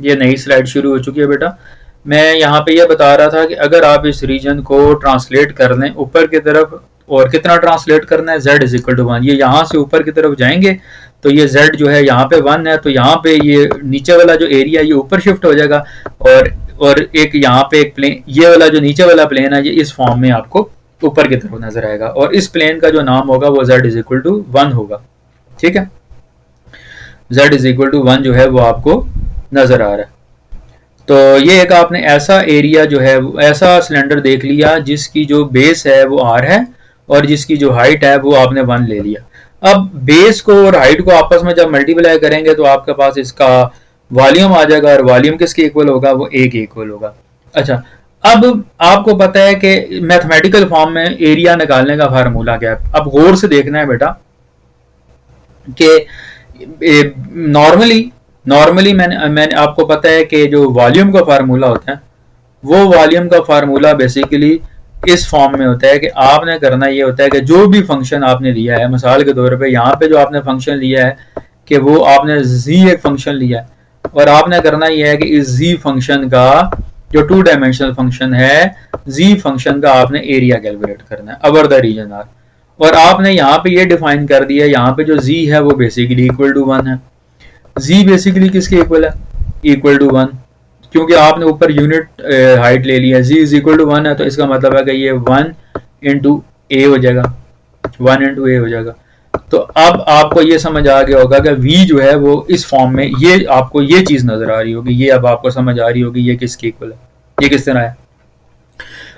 ये नई स्लाइड शुरू हो चुकी है बेटा। मैं यहाँ पे ये बता रहा था कि अगर आप इस रीजन को ट्रांसलेट कर लें ऊपर की तरफ, और कितना ट्रांसलेट करना है, z इज इक्वल टू 1। ये यहाँ से ऊपर की तरफ जाएंगे तो ये z जो है यहाँ पे 1 है, तो यहाँ पे ये नीचे वाला जो एरिया ये ऊपर शिफ्ट हो जाएगा, और एक यहाँ पे एक प्लेन, ये वाला जो नीचे वाला प्लेन है ये इस फॉर्म में आपको ऊपर की तरफ नजर आएगा, और इस प्लेन का जो नाम होगा वो z इज इक्वल टू 1 होगा। ठीक है, z इज इक्वल टू 1 जो है वो आपको नजर आ रहा है। तो ये एक आपने ऐसा एरिया जो है, ऐसा सिलेंडर देख लिया जिसकी जो बेस है वो r है और जिसकी जो हाइट है वो आपने 1 ले लिया। अब बेस को और हाइट को आपस में जब मल्टीप्लाई करेंगे तो आपके पास इसका वॉल्यूम आ जाएगा, और वॉल्यूम किसके इक्वल होगा, वो a के इक्वल होगा। अच्छा, अब आपको पता है कि मैथमेटिकल फॉर्म में एरिया निकालने का फार्मूला क्या है। अब गौर से देखना है बेटा कि नॉर्मली मैंने आपको पता है कि जो वॉल्यूम का फार्मूला होता है वो वॉल्यूम का फार्मूला बेसिकली इस फॉर्म में होता है कि आपने करना ये होता है कि जो भी फंक्शन आपने लिया है, मिसाल के तौर पे यहाँ पे जो आपने फंक्शन लिया है कि वो आपने z एक फंक्शन लिया है, और आपने करना ये है कि इस z फंक्शन का जो 2 डायमेंशनल फंक्शन है, z फंक्शन का आपने एरिया कैलकुलेट करना है ओवर द रीजन r। और आपने यहाँ पे ये डिफाइन कर दिया, यहाँ पे जो z है वो बेसिकली इक्वल टू 1 है। z बेसिकली किसके इक्वल है, इक्वल टू 1, क्योंकि आपने ऊपर यूनिट हाइट ले लिया, z इज इक्वल टू 1 है, तो इसका मतलब है कि ये 1 इंटू ए हो जाएगा, 1 इंटू ए हो जाएगा। तो अब आपको ये समझ आ गया होगा कि v जो है वो इस फॉर्म में, ये आपको ये चीज नजर आ रही होगी, ये अब आपको समझ आ रही होगी ये किसके इक्वल है, ये किस तरह है।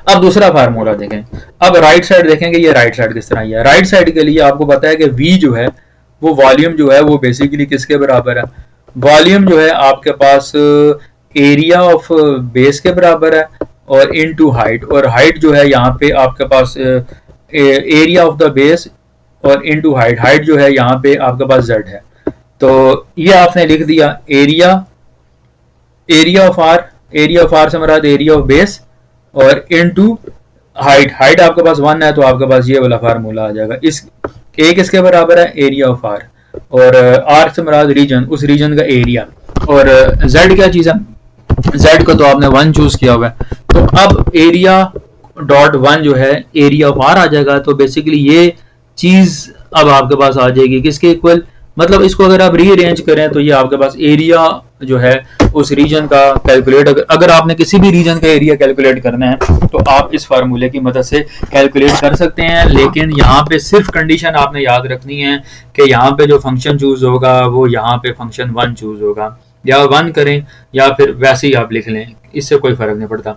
अब दूसरा फार्मूला देखें, अब राइट साइड देखेंगे ये राइट साइड किस तरह है। राइट साइड के लिए आपको पता है कि v जो है वो वॉल्यूम जो है वो बेसिकली किसके बराबर है, वॉल्यूम जो है आपके पास एरिया ऑफ बेस के बराबर है और इनटू हाइट, और हाइट जो है यहाँ पे आपके पास एरिया ऑफ द बेस और इनटू हाइट, हाइट जो है यहाँ पे आपके पास z है। तो ये आपने लिख दिया एरिया, एरिया ऑफ आर से मराद एरिया ऑफ बेस और इनटू हाइट, हाइट आपके पास 1 है तो आपके पास ये वाला फार्मूला आ जाएगा। इस a किसके बराबर है, एरिया ऑफ आर, और r से मराद रीजन, उस रीजन का एरिया, और z क्या चीज है, z को तो आपने 1 चूज किया हुआ है, तो अब एरिया डॉट 1 जो है एरिया ऑफ आर आ जाएगा। तो बेसिकली ये चीज अब आपके पास आ जाएगी किसके इक्वल, मतलब इसको अगर आप रीअरेंज करें तो ये आपके पास एरिया जो है उस रीजन का कैलकुलेट, अगर आपने किसी भी रीजन का एरिया कैलकुलेट करना है तो आप इस फार्मूले की मदद से कैलकुलेट कर सकते हैं। लेकिन यहाँ पे सिर्फ कंडीशन आपने याद रखनी है कि यहाँ पे जो फंक्शन चूज होगा वो यहाँ पे फंक्शन 1 चूज होगा, या 1 करें या फिर वैसे ही आप लिख लें, इससे कोई फर्क नहीं पड़ता,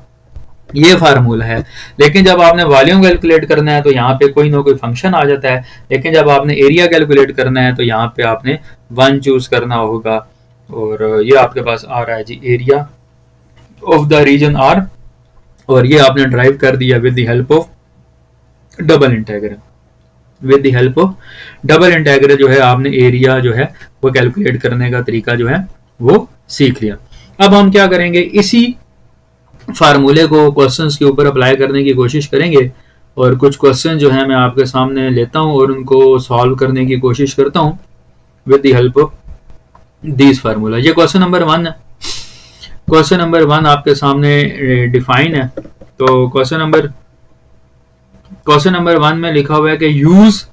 ये फार्मूला है। लेकिन जब आपने वॉल्यूम कैलकुलेट करना है तो यहाँ पे कोई ना कोई फंक्शन आ जाता है, लेकिन जब आपने एरिया कैलकुलेट करना है तो यहाँ पे आपने 1 चूज करना होगा, और ये आपके पास आ रहा है जी area of the region R, और ये आपने ड्राइव कर दिया with the help of double integral. With the help of double integral जो है आपने एरिया जो है वो कैलकुलेट करने का तरीका जो है वो सीख लिया। अब हम क्या करेंगे, इसी फार्मूले को क्वेश्चंस के ऊपर अप्लाई करने की कोशिश करेंगे, और कुछ क्वेश्चन जो है मैं आपके सामने लेता हूं और उनको सॉल्व करने की कोशिश करता हूं with the help of this formula. ये क्वेश्चन नंबर 1 है, क्वेश्चन नंबर 1 आपके सामने डिफाइन है। तो क्वेश्चन नंबर 1 में लिखा हुआ है कि यूज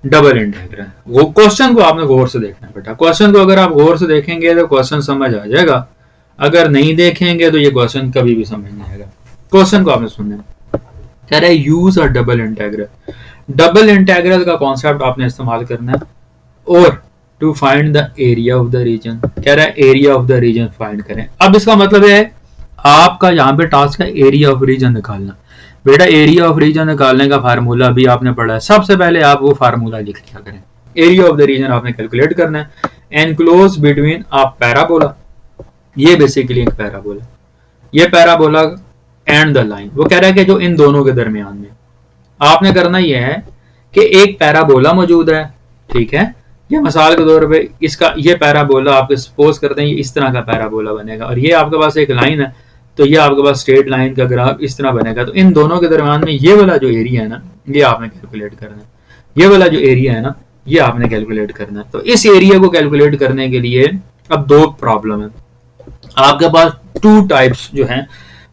डबल इंटीग्रल। वो क्वेश्चन को आपने गौर से देखना है बेटा, क्वेश्चन को अगर आप गौर से देखेंगे तो क्वेश्चन समझ आ जाएगा, अगर नहीं देखेंगे तो ये क्वेश्चन कभी भी समझ नहीं आएगा। क्वेश्चन को आपने सुनना है, कह रहा है use a double integral, double integral का कॉन्सेप्ट आपने इस्तेमाल करना है, और to find the area of the region, कह रहा है area of the region find करें। अब इसका मतलब है आपका यहाँ पे टास्क है एरिया ऑफ रीजन निकालना। बेटा एरिया ऑफ रीजन निकालने का फार्मूला भी आपने पढ़ा है, सबसे पहले आप वो फार्मूला लिख लिया करें। एरिया ऑफ द रीजन आपने कैलकुलेट करना है, एनक्लोज बिटवीन अ पैराबोला, ये बेसिकली एक पैराबोला, ये पैराबोला एंड द लाइन, वो कह रहा है कि जो इन दोनों के दरमियान में आपने करना यह है कि एक पैराबोला मौजूद है, ठीक है, ये मिसाल के तौर पे इसका ये पैराबोला आपके सपोज करते हैं ये इस तरह का पैराबोला बनेगा, और ये आपके पास एक लाइन है, तो ये आपके पास स्ट्रेट लाइन का ग्राफ इस तरह बनेगा। तो इन दोनों के दरमियान में ये वाला जो एरिया है ना ये आपने कैलकुलेट करना है, ये वाला जो एरिया है ना ये आपने कैलकुलेट करना है। तो इस एरिया को कैलकुलेट करने के लिए अब दो प्रॉब्लम है, आपके पास टू टाइप्स जो हैं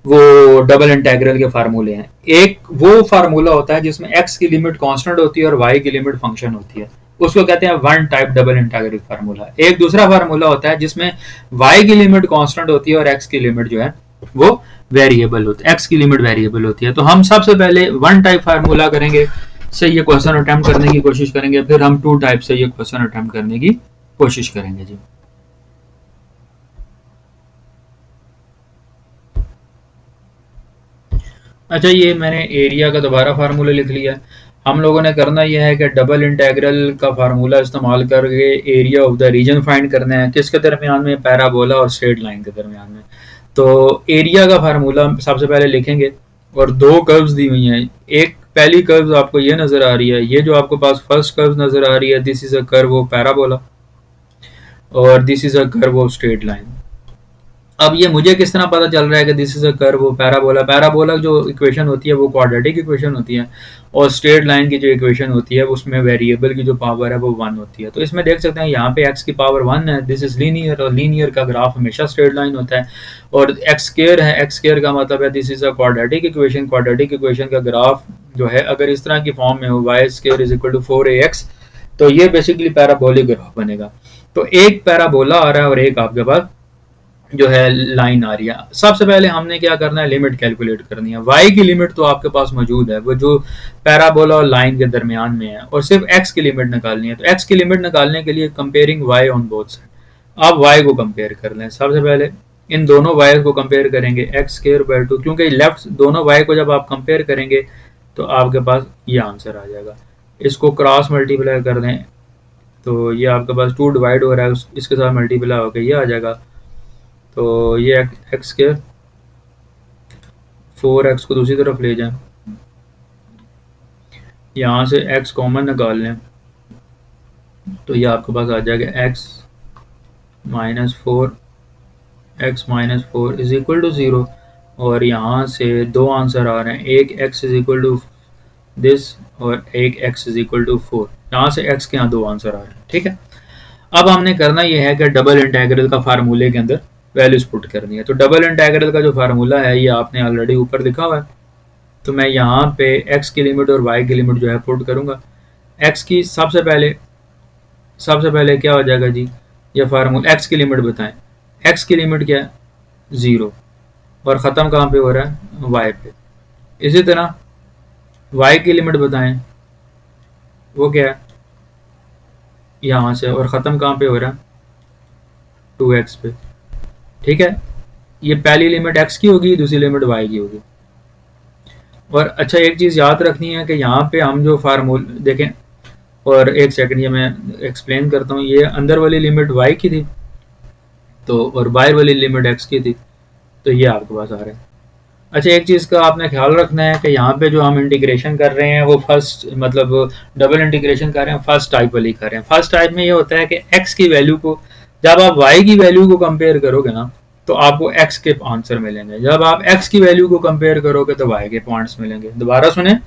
वो डबल इंटीग्रल के फार्मूले हैं। एक वो फार्मूला होता है जिसमें x की लिमिट कांस्टेंट होती है और y की लिमिट फंक्शन होती है, उसको कहते हैं one type double integral formula. एक दूसरा फार्मूला होता है जिसमें y की लिमिट कांस्टेंट होती है और x की लिमिट जो है वो वेरिएबल होती है, x की लिमिट वेरिएबल होती है। तो हम सबसे पहले वन टाइप फार्मूला करेंगे से ये क्वेश्चन अटेम्प्ट करने की कोशिश करेंगे, फिर हम टू टाइप से ये क्वेश्चन अटेम्प्ट करने की कोशिश करेंगे जी। अच्छा, ये मैंने एरिया का दोबारा फार्मूला लिख लिया। हम लोगों ने करना यह है कि डबल इंटीग्रल का फार्मूला इस्तेमाल करके area of the region find करना है। किसके दरमियान में? पैराबोला और स्ट्रेट लाइन के दरमियान में। तो एरिया का फार्मूला सबसे पहले लिखेंगे और दो कर्व्स दी हुई हैं। एक पहली कर्व आपको ये नजर आ रही है, ये जो आपको पास फर्स्ट कर्व नजर आ रही है, this is a curve of parabola और this is a curve of straight line. अब ये मुझे किस तरह पता चल रहा है कि दिस इज अ कर्व वो पैराबोला? पैराबोला जो इक्वेशन होती है वो क्वाड्रेटिक इक्वेशन होती है और स्ट्रेट लाइन की जो इक्वेशन होती है उसमें वेरिएबल की जो पावर है वो 1 होती है। तो इसमें देख सकते हैं यहाँ पे x की पावर 1 है, दिस इज लीनियर, और लीनियर का ग्राफ हमेशा स्ट्रेट लाइन होता है। और एक्स स्क्वायर है, एक्स स्क्वायर का मतलब है this is a quadratic equation. Quadratic equation का ग्राफ जो है अगर इस तरह की फॉर्म में हो, y square is equal to 4ax, तो ये बेसिकली पैराबोलिक ग्राफ बनेगा। तो एक पैराबोला आ रहा है और एक आपके पास जो है लाइन आ रही है। सबसे पहले हमने क्या करना है? लिमिट कैलकुलेट करनी है। y की लिमिट तो आपके पास मौजूद है, वो जो पैराबोला और लाइन के दरमियान में है, और सिर्फ x की लिमिट निकालनी है। तो x की लिमिट निकालने के लिए comparing y on both side, आप y को कंपेयर कर लें। सबसे पहले इन दोनों y को कंपेयर करेंगे, एक्स स्क्वायर बाय 2, क्योंकि लेफ्ट दोनों y को जब आप कंपेयर करेंगे तो आपके पास ये आंसर आ जाएगा। इसको क्रॉस मल्टीप्लाई कर दें तो ये आपके पास 2 डिवाइड हो रहा है, इसके साथ मल्टीप्लाई होकर ये आ जाएगा। तो ये एक्स स्क्वायर, 4x को दूसरी तरफ ले जाएं, यहाँ से x कॉमन निकाल लें तो ये आपके पास आ जाएगा x minus four is equal to 0। और यहाँ से दो आंसर आ रहे हैं, एक x is equal to this और एक x इज इक्वल टू 4। यहाँ से x के यहाँ दो आंसर आ रहे हैं, ठीक है। अब हमने करना यह है कि डबल इंटीग्रल का फार्मूले के अंदर वैल्यूज पुट करनी है। तो डबल इंटीग्रल का जो फार्मूला है ये आपने ऑलरेडी ऊपर लिखा हुआ है। तो मैं यहाँ पे x की लिमिट और y की लिमिट जो है पुट करूँगा। x की सबसे पहले क्या हो जाएगा जी? ये फार्मूला x की लिमिट बताएं। x की लिमिट क्या है? 0, और ख़त्म कहाँ पे हो रहा है? y पे। इसी तरह y की लिमिट बताएं, वो क्या है? यहाँ से, और ख़त्म कहाँ पे हो रहा है? 2x पे, ठीक है। ये पहली लिमिट x की होगी, दूसरी लिमिट y की होगी। और अच्छा, एक चीज़ याद रखनी है कि यहाँ पे हम जो फार्मूला देखें, और एक सेकंड ये मैं एक्सप्लेन करता हूँ। ये अंदर वाली लिमिट y की थी तो, और बाहर वाली लिमिट x की थी, तो ये आपके पास आ रहा है। अच्छा, एक चीज़ का आपने ख्याल रखना है कि यहाँ पे जो हम इंटीग्रेशन कर रहे हैं वो फर्स्ट, मतलब डबल इंटीग्रेशन कर रहे हैं, फर्स्ट टाइप वाली कर रहे हैं। फर्स्ट टाइप में ये होता है कि x की वैल्यू को जब आप y की वैल्यू को कंपेयर करोगे ना तो आपको x के आंसर मिलेंगे, जब आप x की वैल्यू को कंपेयर करोगे तो y के पॉइंट्स मिलेंगे। दोबारा सुने,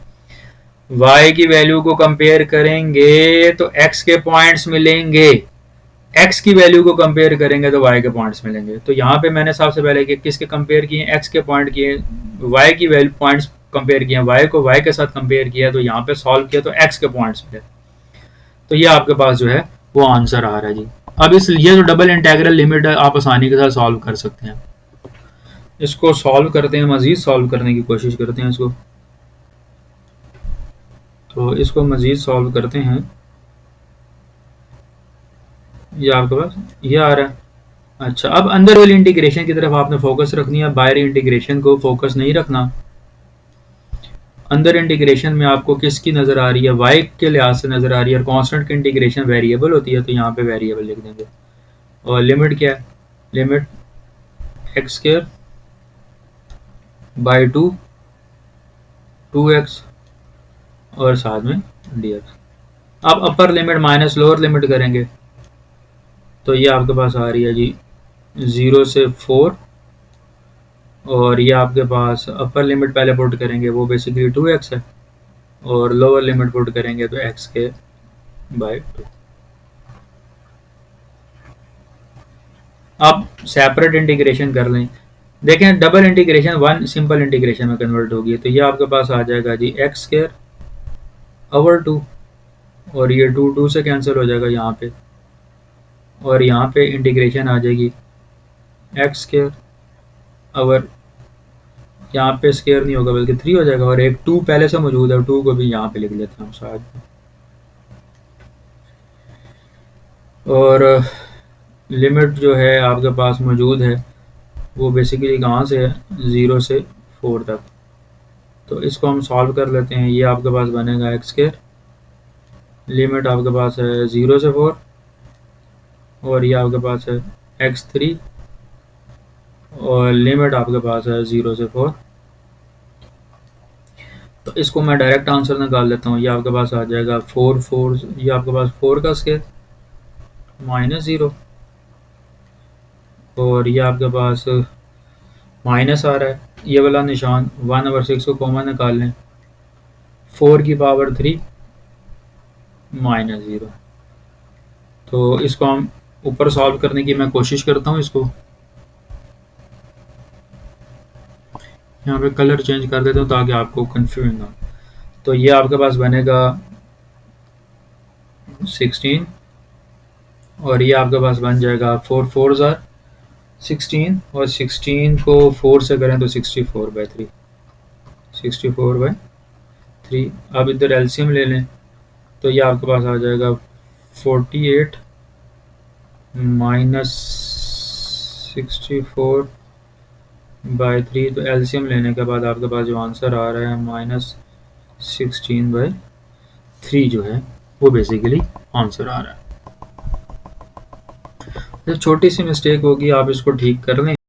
y की वैल्यू को कंपेयर करेंगे तो x के पॉइंट्स मिलेंगे, x की वैल्यू को कंपेयर करेंगे तो y के पॉइंट्स मिलेंगे। तो यहाँ पे मैंने सबसे पहले किसके कंपेयर किए? x के पॉइंट किए, y की वैल्यू पॉइंट्स कंपेयर किए, y को y के साथ कंपेयर किया, तो यहाँ पे सॉल्व किया तो x के पॉइंट्स मिले। तो ये आपके पास जो है वो आंसर आ रहा है जी। अब इस ये जो डबल इंटीग्रल लिमिट है आप आसानी के साथ सॉल्व कर सकते हैं। इसको सॉल्व करते हैं, मजीद सॉल्व करने की कोशिश करते हैं इसको। तो इसको मजीद सॉल्व करते हैं। ये आपके पास ये आ रहा है। अच्छा, अब अंदर वाली इंटीग्रेशन की तरफ आपने फोकस रखनी है, बाहरी इंटीग्रेशन को फोकस नहीं रखना। अंदर इंटीग्रेशन में आपको किसकी नज़र आ रही है? y के लिहाज से नज़र आ रही है, और कांस्टेंट की इंटीग्रेशन वेरिएबल होती है तो यहाँ पे वेरिएबल लिख देंगे। और लिमिट क्या है? Limit x square by 2x और साथ में dx। अब upper limit minus lower limit करेंगे तो ये आपके पास आ रही है जी 0 से 4, और ये आपके पास अपर लिमिट पहले पुट करेंगे वो बेसिकली 2x है, और लोअर लिमिट पुट करेंगे तो x के बाई 2। आप सेपरेट इंटीग्रेशन कर लें, देखें double integration one simple integration में कन्वर्ट होगी, तो ये आपके पास आ जाएगा जी एक्स स्क्वायर ओवर 2, और ये 2 से कैंसिल हो जाएगा यहाँ पे, और यहाँ पे इंटीग्रेशन आ जाएगी एक्स स्क्वायर ओवर, यहाँ पे स्क्वायर नहीं होगा बल्कि 3 हो जाएगा, और एक 2 पहले से मौजूद है, 2 को भी यहाँ पे लिख लेते हैं साथ में। और लिमिट जो है आपके पास मौजूद है वो बेसिकली कहाँ से है, 0 से 4 तक। तो इसको हम सॉल्व कर लेते हैं। ये आपके पास बनेगा एक्स स्क्वायर, लिमिट आपके पास है 0 से 4, और ये आपके पास है x3, और लिमिट आपके पास है 0 से 4। तो इसको मैं डायरेक्ट आंसर निकाल लेता हूँ। ये आपके पास आ जाएगा 4 ये आपके पास 4 का स्क्वायर -0, और ये आपके पास माइनस आ रहा है, ये वाला निशान 1/6 को कॉमन निकाल लें, 4 की पावर 3 -0। तो इसको हम ऊपर सॉल्व करने की मैं कोशिश करता हूँ। इसको यहाँ पे कलर चेंज कर देता हूँ ताकि आपको कंफ्यूजन ना। तो ये आपके पास बनेगा 16, और ये आपके पास बन जाएगा 4 4 आर 16, और 16 को 4 से करें तो 64/3, 64/3। अब इधर एलसीएम ले लें, तो ये आपके पास आ जाएगा 48 -64/3। तो एलसीएम लेने के बाद आपके पास जो आंसर आ रहा है -16/3 जो है वो बेसिकली आंसर आ रहा है। तो छोटी सी मिस्टेक होगी, आप इसको ठीक कर लें।